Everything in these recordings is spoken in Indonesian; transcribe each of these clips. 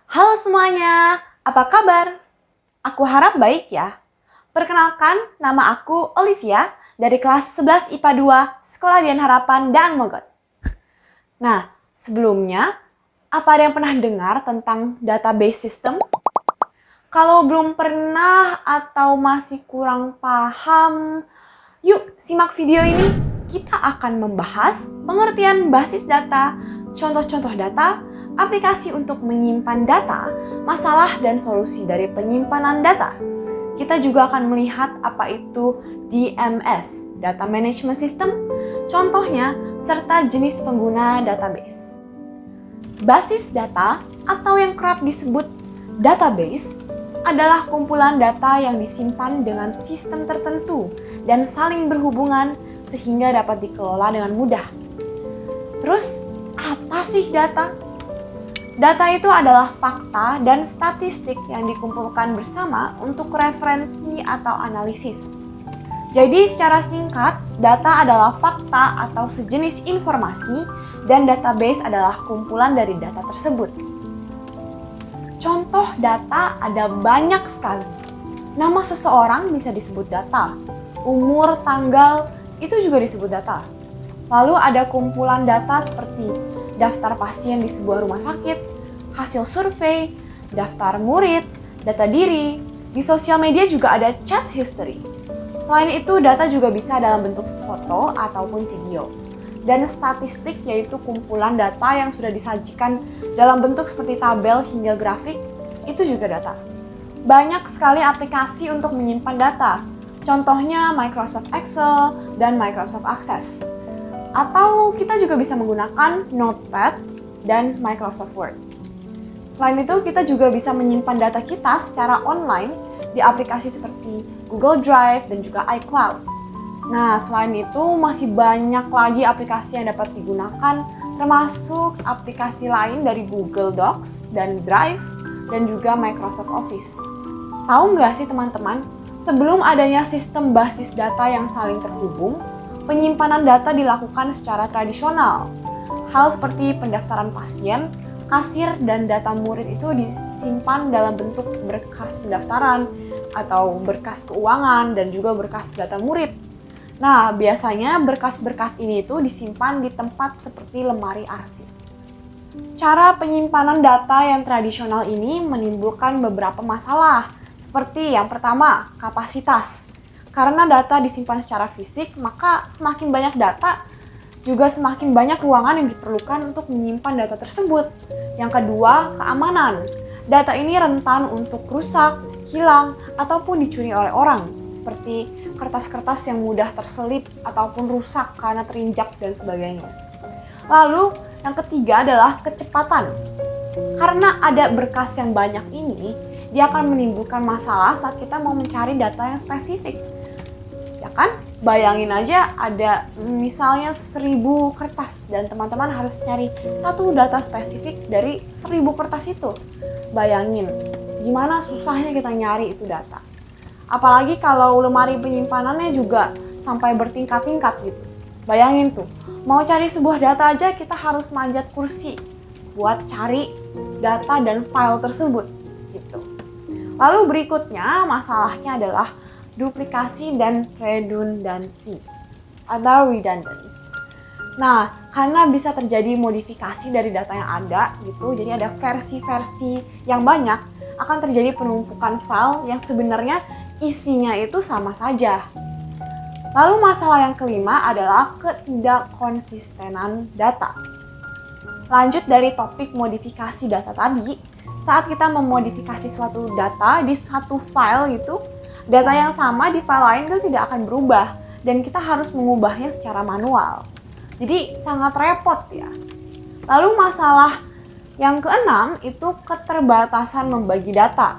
Halo semuanya, apa kabar? Aku harap baik ya. Perkenalkan, nama aku Olivia dari kelas 11 IPA 2 Sekolah Dian Harapan dan Mogot. Nah, sebelumnya, apa ada yang pernah dengar tentang database system? Kalau belum pernah atau masih kurang paham, yuk simak video ini. Kita akan membahas pengertian basis data, contoh-contoh data, aplikasi untuk menyimpan data, masalah dan solusi dari penyimpanan data. Kita juga akan melihat apa itu DMS, Data Management System, contohnya, serta jenis pengguna database. Basis data atau yang kerap disebut database adalah kumpulan data yang disimpan dengan sistem tertentu dan saling berhubungan sehingga dapat dikelola dengan mudah. Terus, apa sih data? Data itu adalah fakta dan statistik yang dikumpulkan bersama untuk referensi atau analisis. Jadi secara singkat, data adalah fakta atau sejenis informasi dan database adalah kumpulan dari data tersebut. Contoh data ada banyak sekali. Nama seseorang bisa disebut data. Umur, tanggal, itu juga disebut data. Lalu ada kumpulan data seperti daftar pasien di sebuah rumah sakit, hasil survei, daftar murid, data diri. Di sosial media juga ada chat history. Selain itu, data juga bisa dalam bentuk foto ataupun video. Dan statistik yaitu kumpulan data yang sudah disajikan dalam bentuk seperti tabel hingga grafik, itu juga data. Banyak sekali aplikasi untuk menyimpan data. Contohnya Microsoft Excel dan Microsoft Access. Atau kita juga bisa menggunakan Notepad dan Microsoft Word. Selain itu, kita juga bisa menyimpan data kita secara online di aplikasi seperti Google Drive dan juga iCloud. Nah, selain itu masih banyak lagi aplikasi yang dapat digunakan, termasuk aplikasi lain dari Google Docs dan Drive dan juga Microsoft Office. Tahu nggak sih teman-teman, sebelum adanya sistem basis data yang saling terhubung, penyimpanan data dilakukan secara tradisional. Hal seperti pendaftaran pasien, kasir, dan data murid itu disimpan dalam bentuk berkas pendaftaran atau berkas keuangan dan juga berkas data murid. Nah, biasanya berkas-berkas ini itu disimpan di tempat seperti lemari arsip. Cara penyimpanan data yang tradisional ini menimbulkan beberapa masalah, seperti yang pertama, kapasitas. Karena data disimpan secara fisik, maka semakin banyak data, juga semakin banyak ruangan yang diperlukan untuk menyimpan data tersebut. Yang kedua, keamanan. Data ini rentan untuk rusak, hilang, ataupun dicuri oleh orang, seperti kertas-kertas yang mudah terselip ataupun rusak karena terinjak dan sebagainya. Lalu, yang ketiga adalah kecepatan. Karena ada berkas yang banyak ini, dia akan menimbulkan masalah saat kita mau mencari data yang spesifik. Ya kan? Bayangin aja ada misalnya 1000 kertas dan teman-teman harus cari satu data spesifik dari 1000 kertas itu. Bayangin, gimana susahnya kita nyari itu data. Apalagi kalau lemari penyimpanannya juga sampai bertingkat-tingkat gitu. Bayangin tuh, mau cari sebuah data aja kita harus manjat kursi buat cari data dan file tersebut gitu. Lalu berikutnya masalahnya adalah duplikasi dan redundansi atau redundancy. Nah, karena bisa terjadi modifikasi dari data yang ada gitu, jadi ada versi-versi yang banyak, akan terjadi penumpukan file yang sebenarnya isinya itu sama saja. Lalu masalah yang kelima adalah ketidakkonsistenan data. Lanjut dari topik modifikasi data tadi, saat kita memodifikasi suatu data di satu file itu, data yang sama di file lain itu tidak akan berubah dan kita harus mengubahnya secara manual. Jadi sangat repot ya. Lalu masalah yang keenam itu keterbatasan membagi data.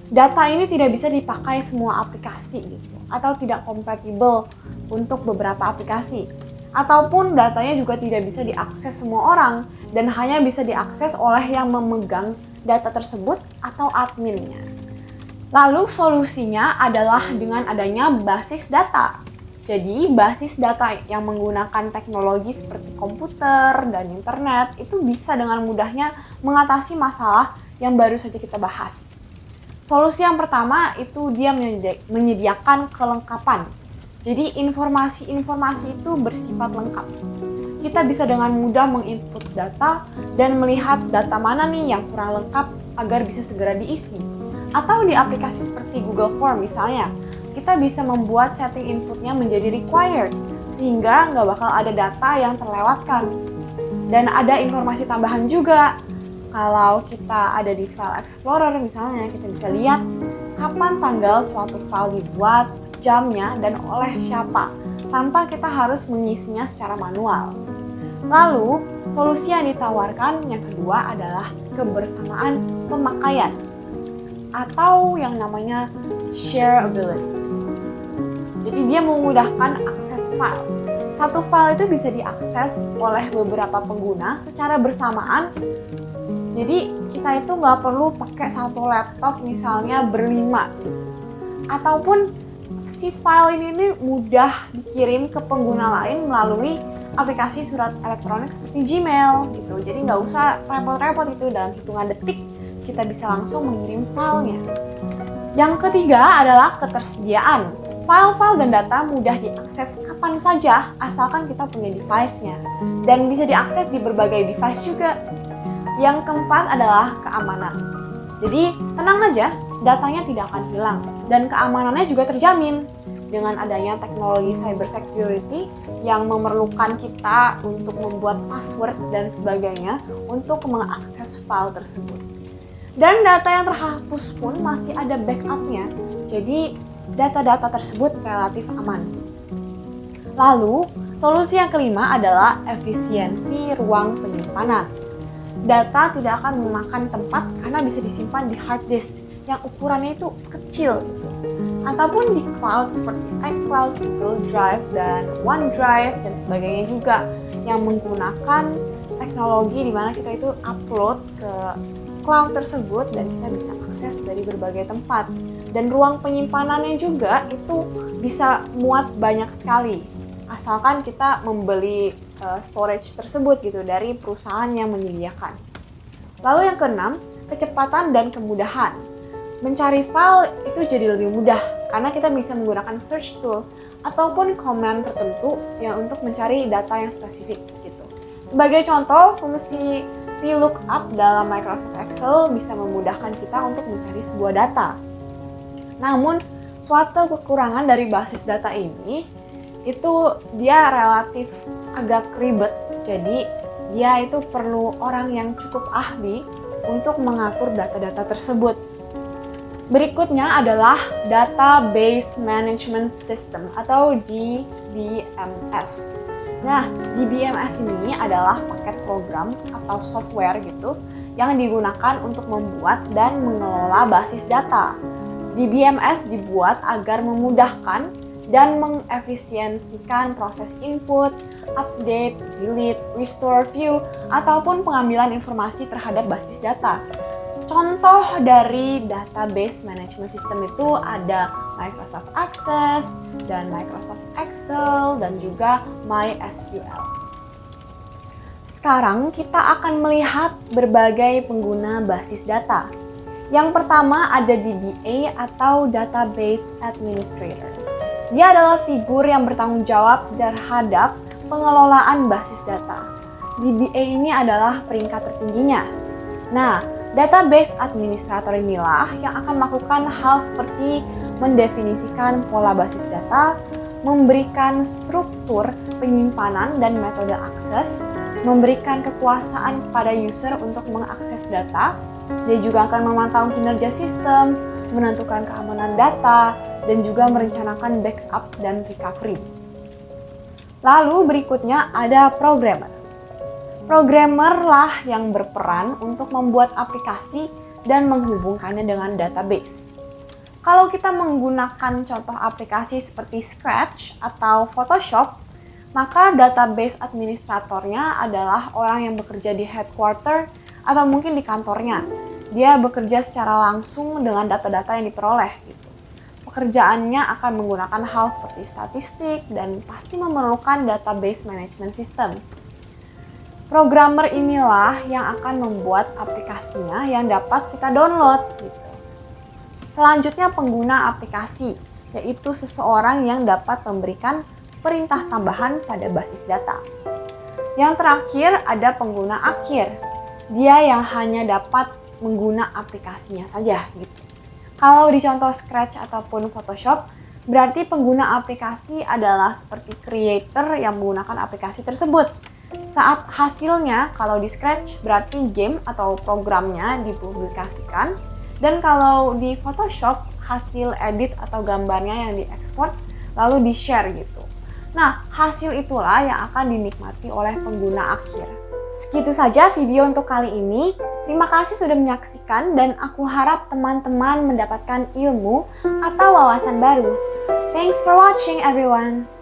Data ini tidak bisa dipakai semua aplikasi gitu, atau tidak kompatibel untuk beberapa aplikasi. Ataupun datanya juga tidak bisa diakses semua orang dan hanya bisa diakses oleh yang memegang data tersebut atau adminnya. Lalu solusinya adalah dengan adanya basis data. Jadi basis data yang menggunakan teknologi seperti komputer dan internet itu bisa dengan mudahnya mengatasi masalah yang baru saja kita bahas. Solusi yang pertama itu dia menyediakan kelengkapan. Jadi informasi-informasi itu bersifat lengkap. Kita bisa dengan mudah menginput data dan melihat data mana nih yang kurang lengkap agar bisa segera diisi. Atau di aplikasi seperti Google Form misalnya, kita bisa membuat setting inputnya menjadi required, sehingga nggak bakal ada data yang terlewatkan. Dan ada informasi tambahan juga. Kalau kita ada di File Explorer misalnya, kita bisa lihat kapan tanggal suatu file dibuat, jamnya, dan oleh siapa, tanpa kita harus mengisinya secara manual. Lalu, solusi yang ditawarkan yang kedua adalah kebersamaan pemakaian, atau yang namanya shareability. Jadi dia memudahkan akses file. Satu file itu bisa diakses oleh beberapa pengguna secara bersamaan. Jadi kita itu nggak perlu pakai satu laptop misalnya berlima gitu. Ataupun si file ini mudah dikirim ke pengguna lain melalui aplikasi surat elektronik seperti Gmail gitu. Jadi nggak usah repot-repot itu, dalam hitungan detik kita bisa langsung mengirim filenya. Yang ketiga adalah ketersediaan. File-file dan data mudah diakses kapan saja asalkan kita punya device-nya. Dan bisa diakses di berbagai device juga. Yang keempat adalah keamanan. Jadi tenang aja, datanya tidak akan hilang. Dan keamanannya juga terjamin. Dengan adanya teknologi cyber security yang memerlukan kita untuk membuat password dan sebagainya untuk mengakses file tersebut. Dan data yang terhapus pun masih ada backup-nya. Jadi data-data tersebut relatif aman. Lalu, solusi yang kelima adalah efisiensi ruang penyimpanan. Data tidak akan memakan tempat karena bisa disimpan di hard disk yang ukurannya itu kecil gitu. Ataupun di cloud seperti iCloud, Google Drive, dan OneDrive dan sebagainya juga yang menggunakan teknologi di mana kita itu upload ke cloud tersebut dan kita bisa akses dari berbagai tempat. Dan ruang penyimpanannya juga itu bisa muat banyak sekali, asalkan kita membeli storage tersebut gitu dari perusahaan yang menyediakan. Lalu yang keenam, kecepatan dan kemudahan. Mencari file itu jadi lebih mudah karena kita bisa menggunakan search tool ataupun command tertentu yang untuk mencari data yang spesifik gitu. Sebagai contoh, fungsi VLOOKUP dalam Microsoft Excel bisa memudahkan kita untuk mencari sebuah data. Namun, suatu kekurangan dari basis data ini itu dia relatif agak ribet. Jadi, dia itu perlu orang yang cukup ahli untuk mengatur data-data tersebut. Berikutnya adalah Database Management System atau DBMS. Nah, DBMS ini adalah paket program atau software gitu yang digunakan untuk membuat dan mengelola basis data. DBMS dibuat agar memudahkan dan mengefisiensikan proses input, update, delete, restore, view, ataupun pengambilan informasi terhadap basis data. Contoh dari database management system itu ada Microsoft Access dan Microsoft Excel dan juga MySQL. Sekarang kita akan melihat berbagai pengguna basis data. Yang pertama ada DBA atau Database Administrator. Dia adalah figur yang bertanggung jawab terhadap pengelolaan basis data. DBA ini adalah peringkat tertingginya. Nah, Database Administrator inilah yang akan melakukan hal seperti mendefinisikan pola basis data, memberikan struktur penyimpanan dan metode akses, memberikan kekuasaan kepada user untuk mengakses data. Dia juga akan memantau kinerja sistem, menentukan keamanan data, dan juga merencanakan backup dan recovery. Lalu berikutnya ada programmer. Programmer lah yang berperan untuk membuat aplikasi dan menghubungkannya dengan database. Kalau kita menggunakan contoh aplikasi seperti Scratch atau Photoshop, maka database administratornya adalah orang yang bekerja di headquarter atau mungkin di kantornya. Dia bekerja secara langsung dengan data-data yang diperoleh gitu. Pekerjaannya akan menggunakan hal seperti statistik dan pasti memerlukan database management system. Programmer inilah yang akan membuat aplikasinya yang dapat kita download gitu. Selanjutnya pengguna aplikasi, yaitu seseorang yang dapat memberikan perintah tambahan pada basis data. Yang terakhir ada pengguna akhir. Dia yang hanya dapat mengguna aplikasinya saja gitu. Kalau di contoh Scratch ataupun Photoshop, berarti pengguna aplikasi adalah seperti creator yang menggunakan aplikasi tersebut. Saat hasilnya, kalau di Scratch berarti game atau programnya dipublikasikan, dan kalau di Photoshop hasil edit atau gambarnya yang diekspor lalu di-share gitu. Nah, hasil itulah yang akan dinikmati oleh pengguna akhir. Segitu saja video untuk kali ini. Terima kasih sudah menyaksikan dan aku harap teman-teman mendapatkan ilmu atau wawasan baru. Thanks for watching everyone.